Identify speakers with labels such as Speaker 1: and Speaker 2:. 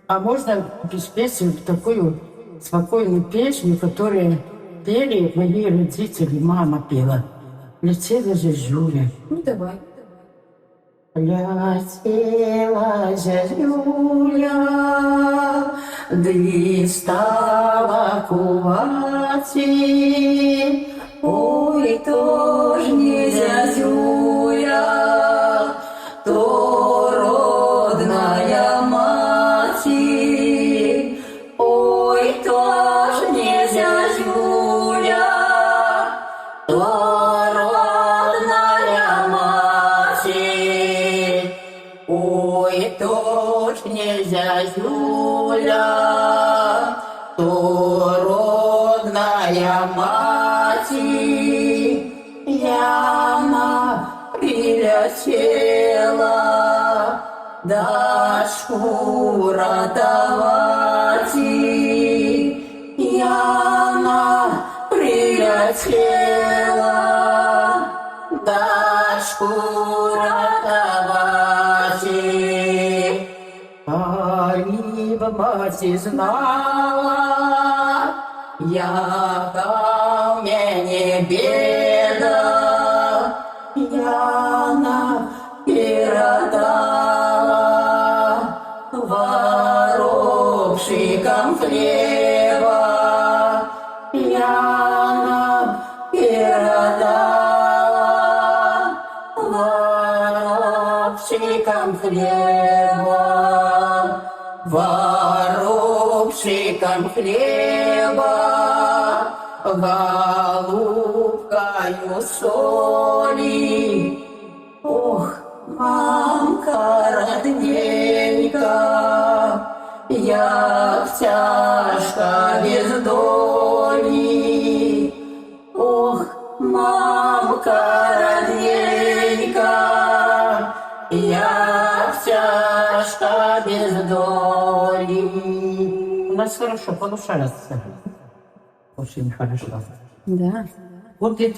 Speaker 1: А можно без песен такую спокойную песню, которую пели мои родители, мама пела. Летела зозуля.
Speaker 2: Ну, давай.
Speaker 1: Летела зозуля, дістала куваці. Ой, то ж не зозуля, то родная мати. Ой, то ж не зозуля, то родная мати. Ой, то ж не зозуля, то родная мати. Яна прилетела, дочку родовати. Яна прилетела, дочку родовати. Али б мати знала, яка в мене беда. Яна передала воровщикам хлеба. Яна передала воровщикам хлеба. Воровщикам хлеба, голубкою соли. Ох, мамка родненька, як тяжко без доли. Ох, мамка родненька, як тяжко без доли. У нас хорошо получается. Очень хорошо.
Speaker 2: Да.
Speaker 1: Вот это